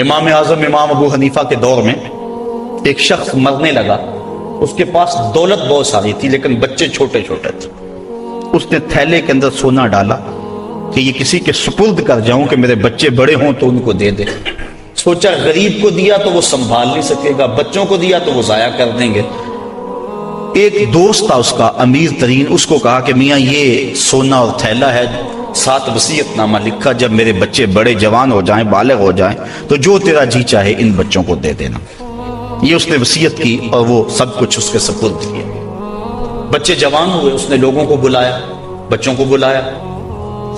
امام اعظم امام ابو حنیفہ کے دور میں ایک شخص مرنے لگا، اس کے پاس دولت بہت ساری تھی لیکن بچے چھوٹے چھوٹے تھے۔ اس نے تھیلے کے اندر سونا ڈالا کہ یہ کسی کے سپرد کر جاؤں کہ میرے بچے بڑے ہوں تو ان کو دے دے۔ سوچا غریب کو دیا تو وہ سنبھال نہیں سکے گا، بچوں کو دیا تو وہ ضائع کر دیں گے۔ ایک دوست تھا اس کا امیر ترین، اس کو کہا کہ میاں یہ سونا اور تھیلا ہے، ساتھ وصیت نامہ لکھا، جب میرے بچے بڑے جوان ہو جائیں، بالغ ہو جائیں تو جو تیرا جی چاہے ان بچوں کو دے دینا۔ یہ اس نے وصیت کی اور وہ سب کچھ اس کے سپرد کیا۔ بچے جوان ہوئے، اس نے لوگوں کو بلایا، بچوں کو بلایا،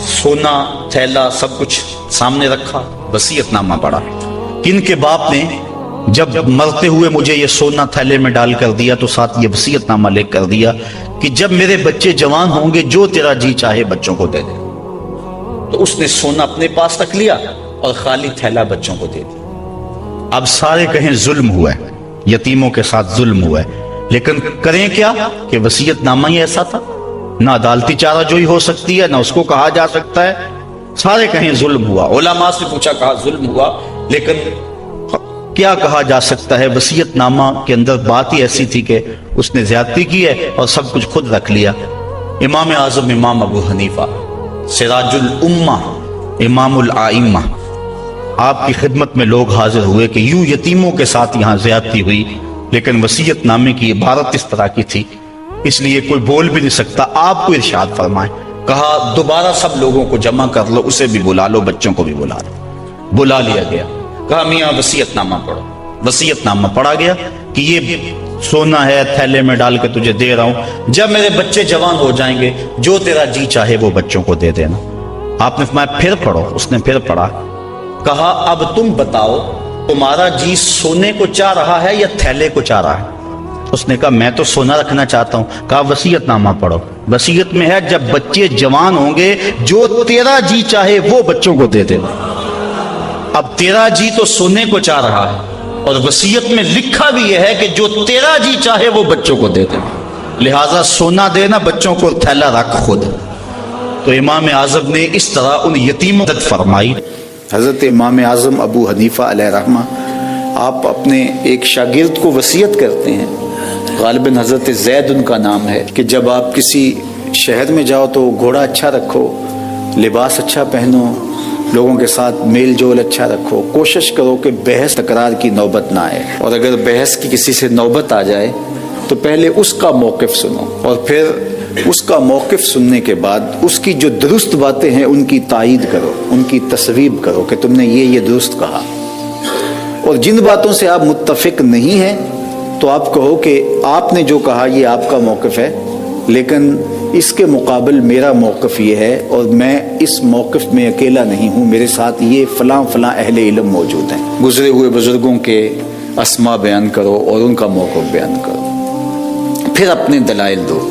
سونا تھیلا سب کچھ سامنے رکھا، وصیت نامہ پڑھا کہ ان کے باپ نے جب مرتے ہوئے مجھے یہ سونا تھیلے میں ڈال کر دیا تو ساتھ یہ وصیت نامہ لکھ کر دیا کہ جب میرے بچے جوان ہوں گے جو تیرا جی چاہے بچوں کو دے دے۔ تو اس نے سونا اپنے پاس رکھ لیا اور خالی تھیلا بچوں کو دے دیا۔ اب سارے کہیں ظلم ہوا ہے، یتیموں کے ساتھ ظلم ہوا ہے، لیکن کریں کیا کہ وصیت نامہ ہی ایسا تھا، نہ عدالتی چارہ جوئی ہو سکتی ہے، نہ اس کو کہا جا سکتا ہے۔ سارے کہیں ظلم ہوا، علماء سے پوچھا، کہا ظلم ہوا، لیکن کیا کہا جا سکتا ہے؟ وصیت نامہ کے اندر بات ہی ایسی تھی کہ اس نے زیادتی کی ہے اور سب کچھ خود رکھ لیا۔ امام اعظم امام ابو حنیفہ سراج الامہ امام الائمہ، آپ کی خدمت میں لوگ حاضر ہوئے کہ یوں یتیموں کے ساتھ یہاں زیادتی ہوئی، لیکن وصیت نامے کی عبارت اس طرح کی تھی، اس لیے کوئی بول بھی نہیں سکتا، آپ کو ارشاد فرمائیں۔ کہا دوبارہ سب لوگوں کو جمع کر لو، اسے بھی بلا لو، بچوں کو بھی بلا لو۔ بلا لیا گیا، کہا میاں وصیت نامہ پڑھو۔ وصیت نامہ پڑھا گیا کہ یہ سونا ہے، تھیلے میں ڈال کے تجھے دے رہا ہوں، جب میرے بچے جوان ہو جائیں گے جو تیرا جی چاہے وہ بچوں کو دے دینا۔ آپ نے فرمایا پھر پڑھو، اس نے پھر پڑھا۔ کہا اب تم بتاؤ تمہارا جی سونے کو چاہ رہا ہے یا تھیلے کو چاہ رہا ہے؟ اس نے کہا میں تو سونا رکھنا چاہتا ہوں۔ کہا وصیت نامہ پڑھو، وصیت میں ہے جب بچے جوان ہوں گے جو تیرا جی چاہے وہ بچوں کو دے دینا۔ اب تیرا جی تو سونے کو چاہ رہا ہے اور وصیت میں لکھا بھی یہ ہے کہ جو تیرا جی چاہے وہ بچوں کو دے دے، لہٰذا سونا دینا، بچوں کو تھیلا رکھ خود۔ تو امام اعظم نے اس طرح ان یتیموں کی مدد فرمائی۔ حضرت امام اعظم ابو حنیفہ علیہ رحمہ، آپ اپنے ایک شاگرد کو وصیت کرتے ہیں، غالباً حضرت زید ان کا نام ہے، کہ جب آپ کسی شہر میں جاؤ تو گھوڑا اچھا رکھو، لباس اچھا پہنو، لوگوں کے ساتھ میل جول اچھا رکھو، کوشش کرو کہ بحث تکرار کی نوبت نہ آئے، اور اگر بحث کی کسی سے نوبت آ جائے تو پہلے اس کا موقف سنو، اور پھر اس کا موقف سننے کے بعد اس کی جو درست باتیں ہیں ان کی تائید کرو، ان کی تصویب کرو کہ تم نے یہ درست کہا، اور جن باتوں سے آپ متفق نہیں ہیں تو آپ کہو کہ آپ نے جو کہا یہ آپ کا موقف ہے، لیکن اس کے مقابل میرا موقف یہ ہے، اور میں اس موقف میں اکیلا نہیں ہوں، میرے ساتھ یہ فلاں فلاں اہل علم موجود ہیں۔ گزرے ہوئے بزرگوں کے اسماء بیان کرو اور ان کا موقف بیان کرو، پھر اپنے دلائل دو۔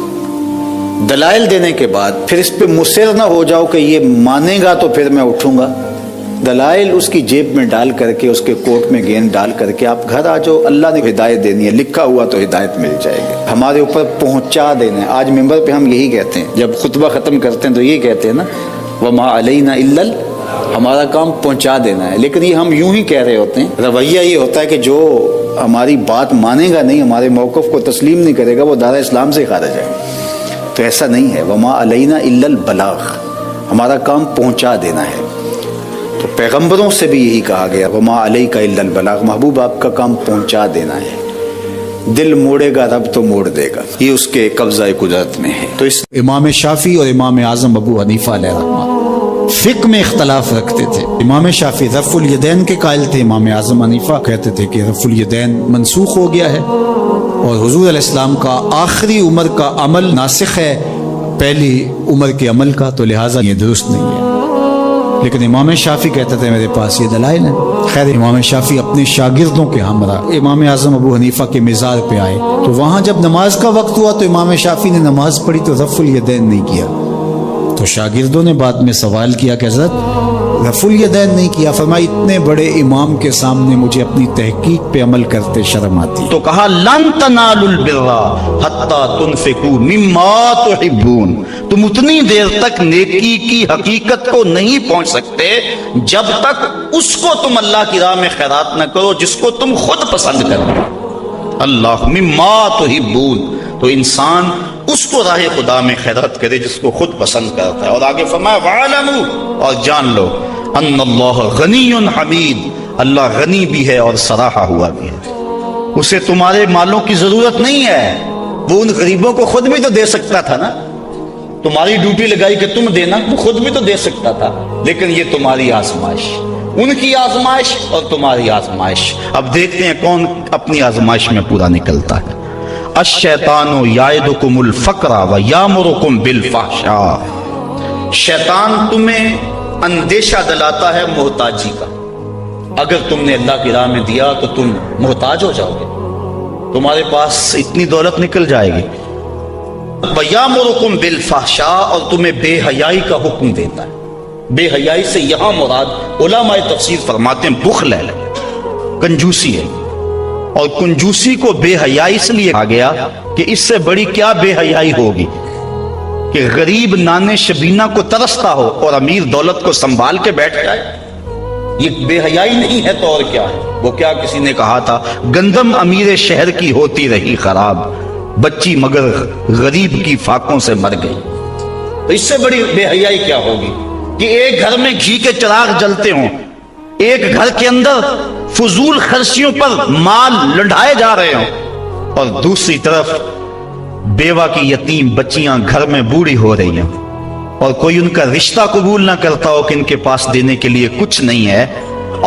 دلائل دینے کے بعد پھر اس پہ مصر نہ ہو جاؤ کہ یہ مانے گا تو پھر میں اٹھوں گا۔ دلائل اس کی جیب میں ڈال کر کے، اس کے کوٹ میں گیند ڈال کر کے آپ گھر آ جاؤ، اللہ نے ہدایت دینی ہے، لکھا ہوا تو ہدایت مل جائے گی، ہمارے اوپر پہنچا دینا ہے۔ آج ممبر پہ ہم یہی کہتے ہیں، جب خطبہ ختم کرتے ہیں تو یہ کہتے ہیں نا وَمَا عَلَيْنَا إِلَّا، ہمارا کام پہنچا دینا ہے، لیکن یہ ہم یوں ہی کہہ رہے ہوتے ہیں۔ رویہ یہ ہوتا ہے کہ جو ہماری بات مانے گا نہیں، ہمارے موقف کو تسلیم نہیں کرے گا، وہ دار اسلام سے خارج ہے۔ تو ایسا نہیں ہے، وَمَا عَلَيْنَا إِلَّا الْبَلَاغُ، ہمارا کام پہنچا دینا ہے۔ تو پیغمبروں سے بھی یہی کہا گیا وَمَا عَلَيْكَ إِلَّا الْبَلَاغُ، محبوب آپ کا کام پہنچا دینا ہے، دل موڑے گا رب تو موڑ دے گا، یہ اس کے قبضہ قدرت میں ہے۔ تو اس امام شافعی اور امام اعظم ابو حنیفہ علیہ رحمہ فقہ میں اختلاف رکھتے تھے۔ امام شافعی رفع الیدین کے قائل تھے، امام اعظم حنیفہ کہتے تھے کہ رفع الیدین منسوخ ہو گیا ہے اور حضور علیہ السلام کا آخری عمر کا عمل ناسخ ہے پہلی عمر کے عمل کا، تو لہٰذا یہ درست نہیں ہے۔ لیکن امام شافعی کہتے تھے میرے پاس یہ دلائل ہیں۔ خیر امام شافعی اپنے شاگردوں کے ہمراہ امام اعظم ابو حنیفہ کے مزار پہ آئے، تو وہاں جب نماز کا وقت ہوا تو امام شافعی نے نماز پڑھی تو رفع الیدین نہیں کیا۔ تو شاگردوں نے بعد میں سوال کیا کہ حضرت رفع الیدین نہیں کیا. فرمایا اتنے بڑے امام کے سامنے مجھے اپنی تحقیق پہ عمل کرتے شرم آتی. تو کہا لن تنالوا البر حتی تنفقوا مما تحبون، تم اتنی دیر تک نیکی کی حقیقت کو نہیں پہنچ سکتے جب تک اس کو تم اللہ کی راہ میں خیرات نہ کرو جس کو تم خود پسند کرو. اللہ مما تحبون، تو انسان اس کو راہ خدا میں خیرات کرے جس کو خود پسند کرتا ہے. اور آگے فرمایا وَعَلَمُوا، اور جان لو ان اللہ غنی حمید، اللہ غنی بھی ہے اور سراہا ہوا بھی ہے. اسے تمہارے مالوں کی ضرورت نہیں ہے، وہ ان غریبوں کو خود بھی تو دے سکتا تھا نا. تمہاری ڈیوٹی لگائی کہ تم دینا، وہ خود بھی تو دے سکتا تھا. لیکن یہ تمہاری آزمائش، ان کی آزمائش اور تمہاری آزمائش. اب دیکھتے ہیں کون اپنی آزمائش میں پورا نکلتا ہے. الشیطان یعدکم الفقر ویامرکم بالفحشاء، شیطان تمہیں اندیشہ دلاتا ہے محتاجی کا. اگر تم نے اللہ کی راہ میں دیا تو تم محتاج ہو جاؤ گے، تمہارے پاس اتنی دولت نکل جائے گی. وَيَأْمُرُكُمْ بِالْفَحْشَاءِ، اور تمہیں بے حیائی کا حکم دیتا ہے. بے حیائی سے یہاں مراد علماء تفسیر فرماتے ہیں بخل ہے، کنجوسی ہے. اور کنجوسی کو بے حیائی اس لیے کہا گیا کہ اس سے بڑی کیا بے حیائی ہوگی کہ غریب نانے شبینہ کو ترستا ہو اور امیر دولت کو سنبھال کے بیٹھ جائے. یہ بے حیائی نہیں ہے تو اور کیا ہے. وہ کیا کسی نے کہا تھا، گندم امیر شہر کی ہوتی رہی خراب، بچی مگر غریب کی فاقوں سے مر گئی. تو اس سے بڑی بے حیائی کیا ہوگی کہ ایک گھر میں گھی کے چراغ جلتے ہوں، ایک گھر کے اندر فضول خرچیوں پر مال لنڈھائے جا رہے ہوں، اور دوسری طرف بیوہ کی یتیم بچیاں گھر میں بوڑھی ہو رہی ہیں اور کوئی ان کا رشتہ قبول نہ کرتا ہو کہ ان کے پاس دینے کے لیے کچھ نہیں ہے.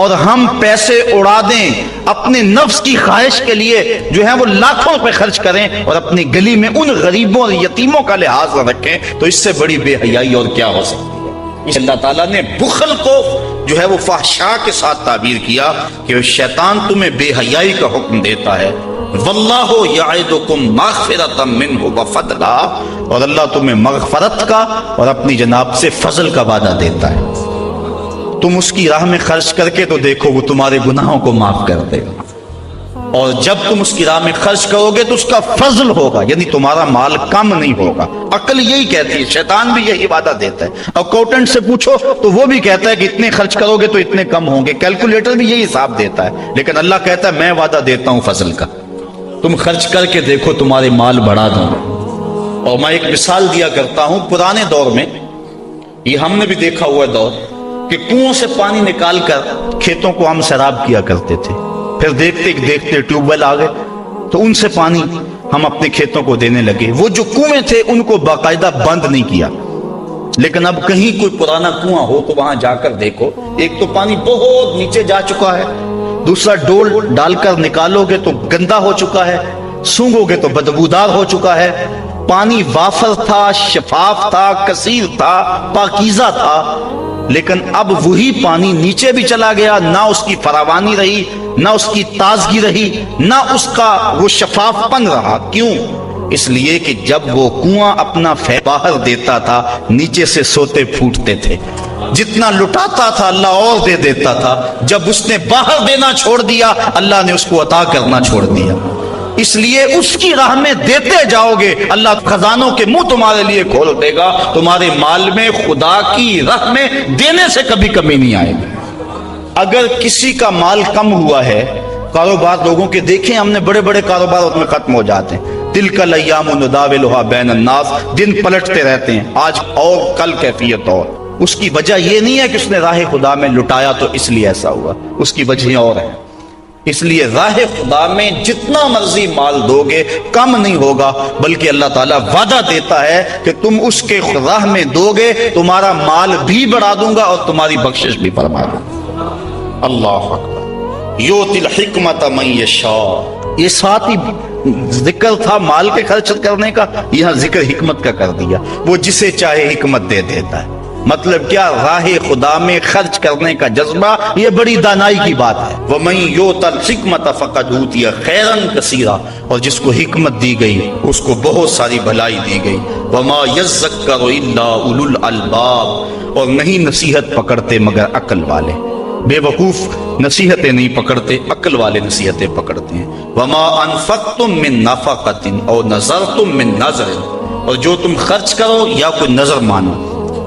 اور ہم پیسے اڑا دیں اپنے نفس کی خواہش کے لیے جو ہے وہ لاکھوں روپے خرچ کریں اور اپنی گلی میں ان غریبوں اور یتیموں کا لحاظ نہ رکھیں. تو اس سے بڑی بے حیائی اور کیا ہو سکتی ہے. اللہ تعالیٰ نے بخل کو جو ہے وہ فحشاء کے ساتھ تعبیر کیا کہ شیطان تمہیں بے حیائی کا حکم دیتا ہے. واللہ یعدکم مغفرۃ منہ وفضلا، اور اللہ تمہیں مغفرت کا اور اپنی جناب سے فضل کا وعدہ دیتا ہے. تم اس کی راہ میں خرچ کر کے تو دیکھو وہ تمہارے گناہوں کو معاف کر دے گا. اور جب تم اس کی راہ میں خرچ کرو گے تو اس کا فضل ہوگا، یعنی تمہارا مال کم نہیں ہوگا. عقل یہی کہتی ہے، شیطان بھی یہی وعدہ دیتا ہے. اکاؤنٹنٹ سے پوچھو تو وہ بھی کہتا ہے کہ اتنے خرچ کرو گے تو اتنے کم ہوں گے. کیلکولیٹر بھی یہی حساب دیتا ہے. لیکن اللہ کہتا ہے میں وعدہ دیتا ہوں فضل کا، تم خرچ کر کے دیکھو تمہارے مال بڑھا دوں. اور میں ایک مثال دیا کرتا ہوں، پرانے دور میں یہ ہم نے بھی دیکھا ہوا دور کہ کنویں سے پانی نکال کر کھیتوں کو ہم سیراب کیا کرتے تھے. پھر دیکھتے دیکھتے ٹیوب ویل آ گئے تو ان سے پانی ہم اپنے کھیتوں کو دینے لگے. وہ جو کنویں تھے ان کو باقاعدہ بند نہیں کیا. لیکن اب کہیں کوئی پرانا کنواں ہو تو وہاں جا کر دیکھو، ایک تو پانی بہت نیچے جا چکا ہے، دوسرا ڈول ڈال کر نکالو گے تو گندا ہو چکا ہے، سونگو گے تو بدبودار ہو چکا ہے. پانی وافر تھا، شفاف تھا، کثیر تھا، پاکیزہ تھا. لیکن اب وہی پانی نیچے بھی چلا گیا، نہ اس کی فراوانی رہی، نہ اس کی تازگی رہی، نہ اس کا وہ شفاف پن رہا. کیوں؟ اس لیے کہ جب وہ کنواں اپنا باہر دیتا تھا نیچے سے سوتے پھوٹتے تھے. جتنا لٹاتا تھا اللہ اور دے دیتا تھا. جب اس نے باہر دینا چھوڑ دیا اللہ نے اس کو عطا کرنا چھوڑ دیا. اس لیے اس کی راہ میں دیتے جاؤ گے اللہ خزانوں کے منہ تمہارے لیے کھول دے گا. تمہارے مال میں خدا کی راہ میں دینے سے کبھی کمی نہیں آئے گی. اگر کسی کا مال کم ہوا ہے، کاروبار لوگوں کے دیکھیں ہم نے بڑے بڑے کاروبار اس میں ختم ہو جاتے ہیں. تلک الایام نداولها بین الناس، دن پلٹتے رہتے ہیں، آج اور کل کیفیت اور. اس کی وجہ یہ نہیں ہے کہ اس نے راہ خدا میں لٹایا تو اس لیے ایسا ہوا، اس کی وجہ اور ہے. اس لیے راہ خدا میں جتنا مرضی مال دو گے کم نہیں ہوگا، بلکہ اللہ تعالیٰ وعدہ دیتا ہے کہ تم اس کے راہ میں دو گے تمہارا مال بھی بڑھا دوں گا اور تمہاری بخشش بھی فرما دوں گا. اللہ اکبر. یؤتی الحکمت من یشاء، یہ ساتھ ہی ذکر تھا مال کے خرچ کرنے کا، یہاں ذکر حکمت کا کر دیا. وہ جسے چاہے حکمت دے دیتا ہے. مطلب کیا؟ راہ خدا میں خرچ کرنے کا جذبہ، یہ بڑی دانائی کی بات ہے۔ وَمَن يُؤْتَ الْحِكْمَةَ فَقَدْ أُوتِيَ خَيْرًا كَثِيرًا، اور جس کو حکمت دی گئی اس کو بہت ساری بھلائی دی گئی۔ وَمَا يَذَّكَّرُ إِلَّا أُولُو الْأَلْبَابِ، اور نہیں نصیحت پکڑتے مگر عقل والے۔ بے وقوف نصیحتیں نہیں پکڑتے، عقل والے نصیحتیں پکڑتے ہیں۔ وَمَا أَنفَقْتُم مِّن نَفَقَةٍ أَوْ نَذَرْتُم مِّن نَذْرٍ، اور جو تم خرچ کرو یا کوئی نظر مانو،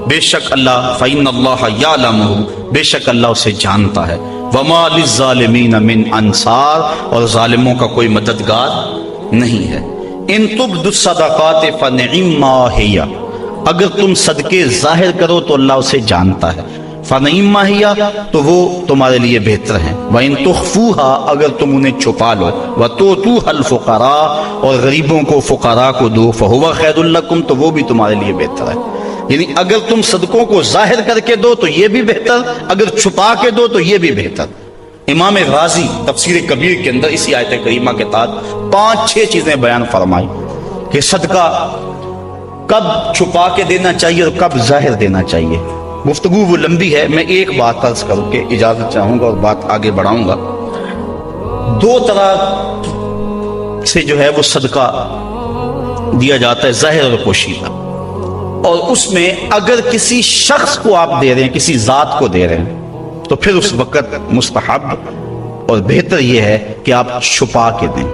بے شک اللہ فَإِنَّ اللَّهَ يَعْلَمُهُ، بے شک اللہ اسے جانتا ہے۔ وَمَا لِلظَّالِمِينَ مِنْ أَنصَارٍ، اور ظالموں کا کوئی مددگار نہیں ہے۔ إِن تُبْدُوا الصَّدَقَاتِ فَنِعِمَّا هِيَ، اگر تم صدقے ظاہر کرو تو اللہ اسے جانتا ہے۔ فَنِعِمَّا هِيَ، تو وہ تمہارے لیے بہتر ہیں۔ وَإِن تُخْفُوهَا، اگر تم انہیں چھپا لو۔ وَتُؤْتُوهَا الْفُقَرَاءَ، اور غریبوں کو فقراء کو دو۔ فَهُوَ خَيْرٌ لَكُمْ، تو وہ بھی تمہارے لیے بہتر ہے۔ یعنی اگر تم صدقوں کو ظاہر کر کے دو تو یہ بھی بہتر، اگر چھپا کے دو تو یہ بھی بہتر۔ امام غازی تفسیر کبیر کے اندر اسی آیت کریمہ کے تحت 5-6 چیزیں بیان فرمائی کہ صدقہ کب چھپا کے دینا چاہیے اور کب ظاہر دینا چاہیے۔ گفتگو وہ لمبی ہے، میں ایک بات عرض کر کے اجازت چاہوں گا اور بات آگے بڑھاؤں گا۔ 2 طرح سے جو ہے وہ صدقہ دیا جاتا ہے، ظاہر اور پوشیدہ۔ اور اس میں اگر کسی شخص کو آپ دے رہے ہیں، کسی ذات کو دے رہے ہیں، تو پھر اس وقت مستحب اور بہتر یہ ہے کہ آپ چھپا کے دیں۔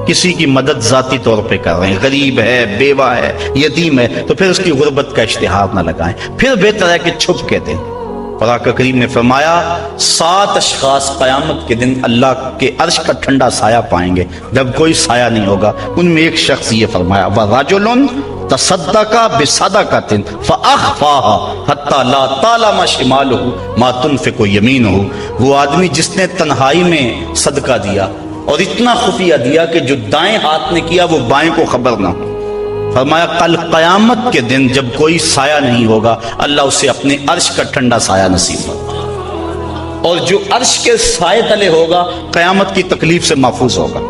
کسی کی مدد ذاتی طور پہ کر رہے ہیں، غریب ہے، بیوہ ہے، یتیم ہے، تو پھر اس کی غربت کا اشتہار نہ لگائیں، پھر بہتر ہے کہ چھپ کے دیں۔ قرآن کریم نے فرمایا 7 اشخاص قیامت کے دن اللہ کے عرش کا ٹھنڈا سایہ پائیں گے جب کوئی سایہ نہیں ہوگا۔ ان میں ایک شخص یہ فرمایا وَرَجُلٌ تصدق بصدقۃ فأخفاها حتى لا تعلم شماله ما تنفق يمينه، وہ آدمی جس نے تنہائی میں صدقہ دیا اور اتنا خفیہ دیا کہ جو دائیں ہاتھ نے کیا وہ بائیں کو خبر نہ ہو۔ فرمایا کل قیامت کے دن جب کوئی سایہ نہیں ہوگا اللہ اسے اپنے عرش کا ٹھنڈا سایہ نصیب ہوگا، اور جو عرش کے سائے تلے ہوگا قیامت کی تکلیف سے محفوظ ہوگا۔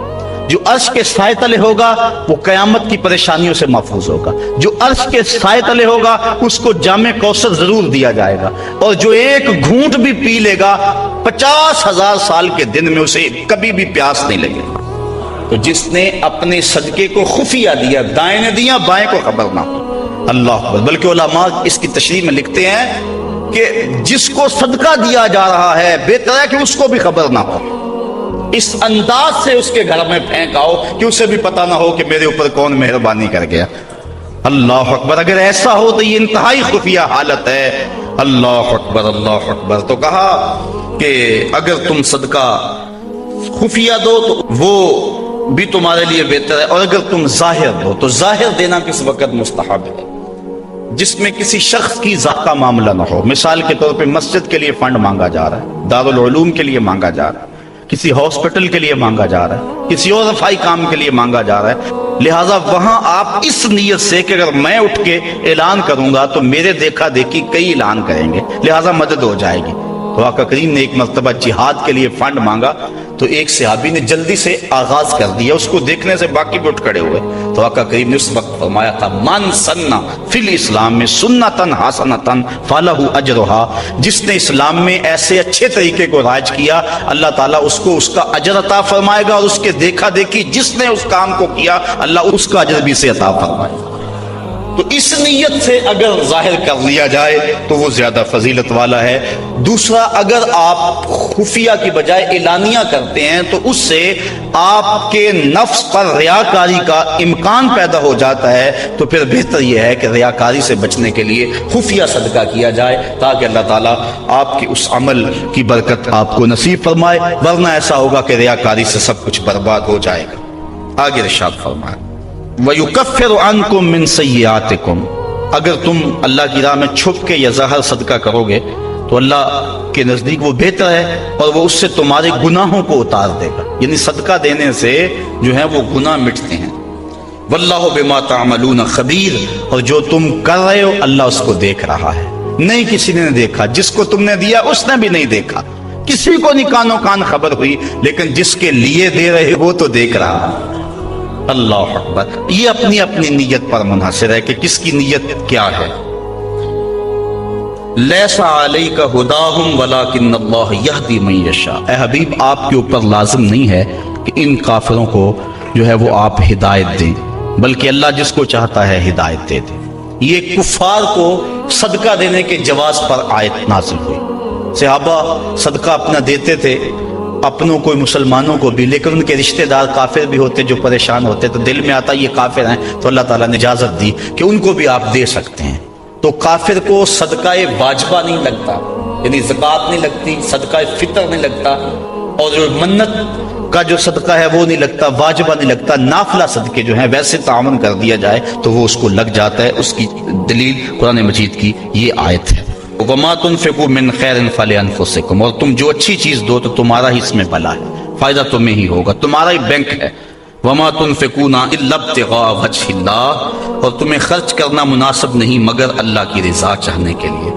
جو عرش کے سائے تلے ہوگا وہ قیامت کی پریشانیوں سے محفوظ ہوگا۔ جو عرش کے سائے تلے ہوگا اس کو جام کوثر ضرور دیا جائے گا، اور جو ایک گھونٹ بھی پی لے گا 50,000 سال کے دن میں اسے کبھی بھی پیاس نہیں لگے گا۔ تو جس نے اپنے صدقے کو خفیہ دیا، دائیں نے دیا بائیں کو خبر نہ ہو، اللہ اکبر۔ بلکہ علماء اس کی تشریح میں لکھتے ہیں کہ جس کو صدقہ دیا جا رہا ہے بہتر ہے کہ اس کو بھی خبر نہ ہو، اس انداز سے اس کے گھر میں پھینک آؤ کہ اسے بھی پتہ نہ ہو کہ میرے اوپر کون مہربانی کر گیا۔ اللہ اکبر۔ اگر ایسا ہو تو یہ انتہائی خفیہ حالت ہے۔ اللہ اکبر اللہ اکبر۔ تو کہا کہ اگر تم صدقہ خفیہ دو تو وہ بھی تمہارے لیے بہتر ہے، اور اگر تم ظاہر دو تو ظاہر دینا کس وقت مستحب ہے؟ جس میں کسی شخص کی ذات کا معاملہ نہ ہو۔ مثال کے طور پہ مسجد کے لیے فنڈ مانگا جا رہا ہے، دارالعلوم کے لیے مانگا جا رہا ہے، کسی ہاسپٹل کے لیے مانگا جا رہا ہے، کسی اور رفائی کام کے لیے مانگا جا رہا ہے، لہٰذا وہاں آپ اس نیت سے کہ اگر میں اٹھ کے اعلان کروں گا تو میرے دیکھا دیکھی کئی اعلان کریں گے، لہٰذا مدد ہو جائے گی۔ تو آقا کریم نے ایک مرتبہ جہاد کے لیے فنڈ مانگا تو ایک صحابی نے جلدی سے آغاز کر دیا، اس کو دیکھنے سے باقی بھی اٹھ کھڑے ہوئے۔ تو آقا کریم نے اس وقت فرمایا تھا من سنہ فی الاسلام میں سنتن حسنتن فلہ اجرہا، جس نے اسلام میں ایسے اچھے طریقے کو رائج کیا اللہ تعالیٰ اس کو اس کا اجر عطا فرمائے گا، اور اس کے دیکھا دیکھی جس نے اس کام کو کیا اللہ اس کا اجر بھی اسے عطا فرمائے گا۔ تو اس نیت سے اگر ظاہر کر لیا جائے تو وہ زیادہ فضیلت والا ہے۔ دوسرا، اگر آپ خفیہ کی بجائے اعلانیہ کرتے ہیں تو اس سے آپ کے نفس پر ریاکاری کا امکان پیدا ہو جاتا ہے، تو پھر بہتر یہ ہے کہ ریاکاری سے بچنے کے لیے خفیہ صدقہ کیا جائے تاکہ اللہ تعالیٰ آپ کے اس عمل کی برکت آپ کو نصیب فرمائے، ورنہ ایسا ہوگا کہ ریاکاری سے سب کچھ برباد ہو جائے گا۔ آگے ارشاد فرمائے وَيُكَفِّرُ عَنْكُم مِّن سَيِّئَاتِكُم، اگر تم اللہ کی راہ میں چھپ کے یا ظاہر صدقہ کرو گے تو اللہ کے نزدیک وہ بہتر ہے، اور وہ اس سے تمہارے گناہوں کو اتار دے گا، یعنی صدقہ دینے سے جو ہے وہ گناہ مٹتے ہیں۔ وَاللَّهُ بِمَا تَعْمَلُونَ خَبِيرٌ، اور جو تم کر رہے ہو اللہ اس کو دیکھ رہا ہے، نہیں کسی نے دیکھا، جس کو تم نے دیا اس نے بھی نہیں دیکھا، کسی کو نہیں کانوں کان خبر ہوئی، لیکن جس کے لیے دے رہے وہ تو دیکھ رہا ہے۔ اللہ اکبر۔ یہ اپنی اپنی نیت پر منحصر ہے کہ کس کی نیت کیا ہے۔ لیسا علیک ہداہم ولکن اللہ یہدی من یشاء، اے حبیب آپ کے اوپر لازم نہیں ہے کہ ان کافروں کو جو ہے وہ آپ ہدایت دیں، بلکہ اللہ جس کو چاہتا ہے ہدایت دے دے۔ یہ کفار کو صدقہ دینے کے جواز پر آیت نازل ہوئی۔ صحابہ صدقہ اپنا دیتے تھے، اپنوں کو مسلمانوں کو بھی، لیکن ان کے رشتہ دار کافر بھی ہوتے جو پریشان ہوتے، تو دل میں آتا یہ کافر ہیں، تو اللہ تعالیٰ نے اجازت دی کہ ان کو بھی آپ دے سکتے ہیں۔ تو کافر کو صدقہ واجبہ نہیں لگتا، یعنی زکوٰۃ نہیں لگتی، صدقہ فطر نہیں لگتا، اور جو منت کا جو صدقہ ہے وہ نہیں لگتا، واجبہ نہیں لگتا، نافلہ صدقے جو ہیں ویسے تعاون کر دیا جائے تو وہ اس کو لگ جاتا ہے۔ اس کی دلیل قرآن مجید کی یہ آیت ہے، وَمَا تُنْفِقُوا مِنْ خَيْرٍ فَلِأَنفُسِكُمْ، اور تم جو اچھی چیز دو تو تمہارا ہی اس میں بھلا ہے، فائدہ تمہیں ہی ہوگا، تمہارا ہی بینک ہے۔ وَمَا تُنْفِقُونَ إِلَّا ابْتِغَاءَ وَجْهِ اللَّهِ، اور تمہیں خرچ کرنا مناسب نہیں مگر اللہ کی رضا چاہنے کے لیے۔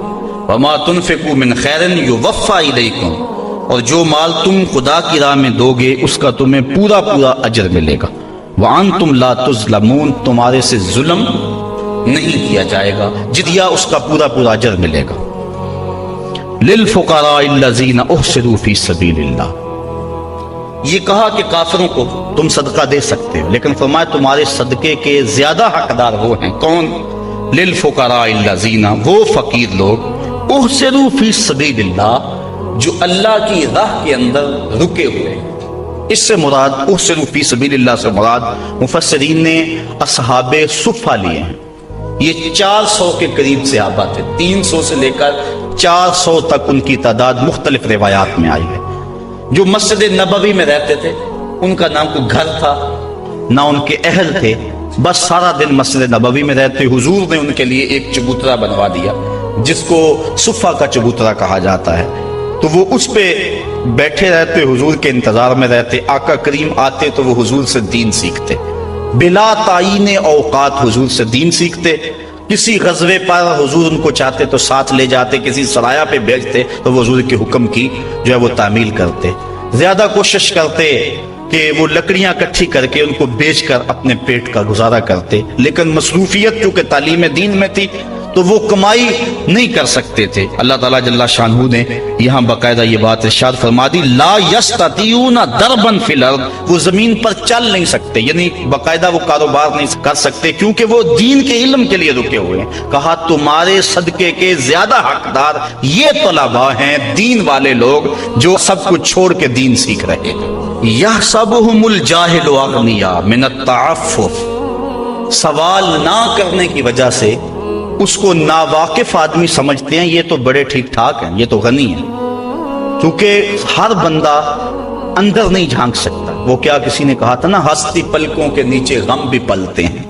وَمَا تُنْفِقُوا مِنْ خَيْرٍ يُوَفَّى إِلَيْكُمْ، اور جو مال تم خدا کی راہ میں دو گے اس کا تمہیں پورا پورا اجر ملے گا۔ وَأَنْتُمْ لَا تُظْلَمُونَ، تمہارے سے ظلم نہیں کیا جائے گا، جدیہ اس کا پورا پورا اجر ملے گا۔ لِلْفُقَرَاءِ الَّذِينَ أُحْصِرُوا فِي سَبِيلِ اللَّهِ، یہ کہا کہ کافروں کو تم صدقہ دے سکتے ہو، لیکن فرمایا تمہارے صدقے کے زیادہ حقدار وہ ہیں، کون؟ لِلْفُقَرَاءِ الَّذِينَ، وہ فقیر لوگ، احسروا فی سبیل اللہ، جو اللہ کی راہ کے اندر رکے ہوئے ہیں۔ اس سے مراد احسروا فی سبیل اللہ سے مراد مفسرین نے اصحاب صفہ لیے ہیں۔ یہ 400 کے قریب صحابہ تھے، 300 سے لے کر 400 تک ان کی تعداد مختلف روایات میں آئی ہے۔ جو مسجد نبوی میں رہتے تھے، ان کا نام کوئی گھر تھا نہ ان کے اہل تھے، بس سارا دن مسجد نبوی میں رہتے۔ حضور نے ان کے لیے ایک چبوترا بنوا دیا جس کو صفہ کا چبوترا کہا جاتا ہے، تو وہ اس پہ بیٹھے رہتے، حضور کے انتظار میں رہتے، آقا کریم آتے تو وہ حضور سے دین سیکھتے، بلا تعین اوقات حضور سے دین سیکھتے۔ کسی غزوے پر حضور ان کو چاہتے تو ساتھ لے جاتے، کسی سرایہ پہ بھیجتے تو وہ حضور کے حکم کی جو ہے وہ تعمیل کرتے۔ زیادہ کوشش کرتے کہ وہ لکڑیاں اکٹھی کر کے ان کو بیچ کر اپنے پیٹ کا گزارا کرتے، لیکن مصروفیت چونکہ تعلیم دین میں تھی تو وہ کمائی نہیں کر سکتے تھے۔ اللہ تعالیٰ جل شانہ نے یہاں باقاعدہ یہ بات ارشاد فرما دی، لا یستطیعون ضربا فی الارض، وہ زمین پر چل نہیں سکتے، یعنی باقاعدہ وہ کاروبار نہیں کر سکتے کیونکہ وہ دین کے علم کے لیے رکے ہوئے ہیں۔ کہا تمہارے صدقے کے زیادہ حقدار یہ طلباء ہیں، دین والے لوگ جو سب کچھ چھوڑ کے دین سیکھ رہے ہیں۔ یحسبہم الجاہل اغنیاء من التعفف، سوال نہ کرنے کی وجہ سے اس کو ناواقف آدمی سمجھتے ہیں یہ تو بڑے ٹھیک ٹھاک ہیں، یہ تو غنی ہیں، کیونکہ ہر بندہ اندر نہیں جھانک سکتا۔ وہ کیا کسی نے کہا تھا نا، ہستی پلکوں کے نیچے غم بھی پلتے ہیں،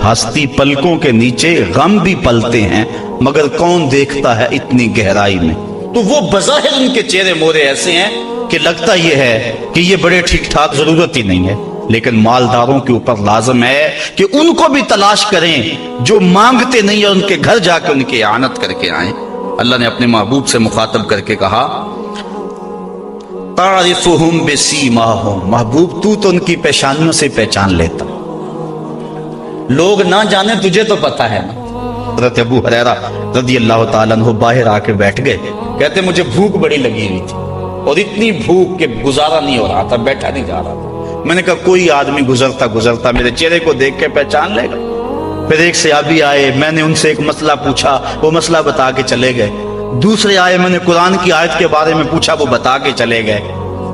ہستی پلکوں کے نیچے غم بھی پلتے ہیں، مگر کون دیکھتا ہے اتنی گہرائی میں۔ تو وہ بظاہر ان کے چہرے مورے ایسے ہیں کہ لگتا یہ ہے کہ یہ بڑے ٹھیک ٹھاک، ضرورت ہی نہیں ہے، لیکن مالداروں کے اوپر لازم ہے کہ ان کو بھی تلاش کریں جو مانگتے نہیں اور ان کے گھر جا کے ان کی اعانت کر کے آئیں۔ اللہ نے اپنے محبوب سے مخاطب کر کے کہا، تعرفہم بسیماہم، محبوب تو ان کی پیشانیوں سے پہچان لیتا، لوگ نہ جانے تجھے تو پتا ہے نا۔ حضرت ابو ہریرہ رضی اللہ تعالیٰ عنہ باہر آ کے بیٹھ گئے، کہتے مجھے بھوک بڑی لگی ہوئی تھی اور اتنی بھوک کہ گزارا نہیں ہو رہا تھا، بیٹھا نہیں جا رہا تھا۔ میں نے کہا کوئی آدمی گزرتا میرے چہرے کو دیکھ کے پہچان لے گا۔ پھر ایک صحابی آئے، میں نے ان سے ایک مسئلہ پوچھا، وہ مسئلہ بتا کے چلے گئے۔ دوسرے آئے، میں نے قرآن کی آیت کے بارے میں پوچھا، وہ بتا کے چلے گئے۔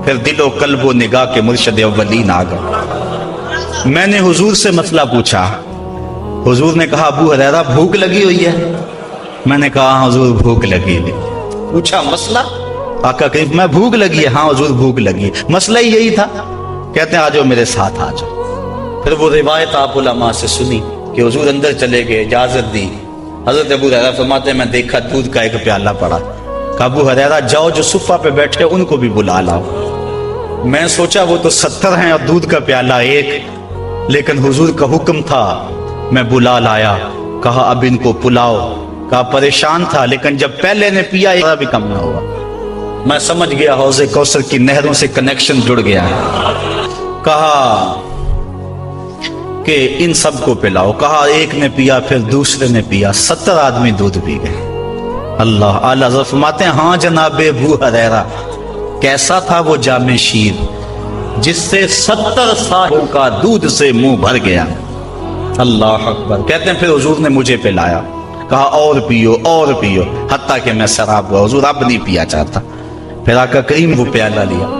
پھر دل و قلب و نگاہ کے مرشد اولین آ گئے۔ میں نے حضور سے مسئلہ پوچھا، حضور نے کہا ابو ہریرہ بھوک لگی ہوئی ہے؟ میں نے کہا ہاں حضور بھوک لگی ہے۔ پوچھا مسئلہ؟ آقا کریم میں بھوک لگی ہے؟ ہاں حضور بھوک لگی ہے۔ مسئلہ ہی یہی تھا؟ کہتے ہیں آ جاؤ میرے ساتھ آ جاؤ۔ پھر وہ روایت آپ علماء سے سنی کہ حضور اندر چلے گئے، اجازت دی۔ حضرت ابو ہریرہ فرماتے ہیں میں دیکھا دودھ کا ایک پیالہ پڑا، کہا ابو ہریرہ جاؤ جو صفہ پہ بیٹھے ان کو بھی بلا لاؤ۔ میں سوچا وہ تو 70 ہیں اور دودھ کا پیالہ ایک، لیکن حضور کا حکم تھا، میں بلا لایا، کہا اب ان کو پلاؤ۔ کہا پریشان تھا لیکن جب پہلے نے پیا ذرا بھی کم نہ ہوا۔ میں سمجھ گیا حوض کوثر کی نہروں سے کنیکشن جڑ گیا ہے۔ کہا کہ ان سب کو پلاؤ، کہا ایک نے پیا، پھر دوسرے نے پیا، 70 آدمی دودھ پی گئے۔ اللہ اعلیٰ حضرت فرماتے ہیں ہاں جناب ابو ہریرہ، کیسا تھا وہ جام شیر جس سے 70 سالوں کا دودھ سے منہ بھر گیا۔ اللہ اکبر۔ کہتے ہیں پھر حضور نے مجھے پلایا، کہا اور پیو اور پیو، حتیٰ کہ میں سراب ہوا، حضور اب نہیں پیا چاہتا۔ پھر آقا کریم وہ پیالہ لیا۔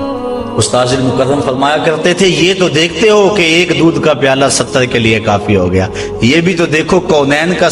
استاذ المکرم فرمایا کرتے تھے یہ تو دیکھتے ہو کہ ایک دودھ کا پیالہ 70 کے لیے کافی ہو گیا، یہ بھی تو دیکھو کونین کا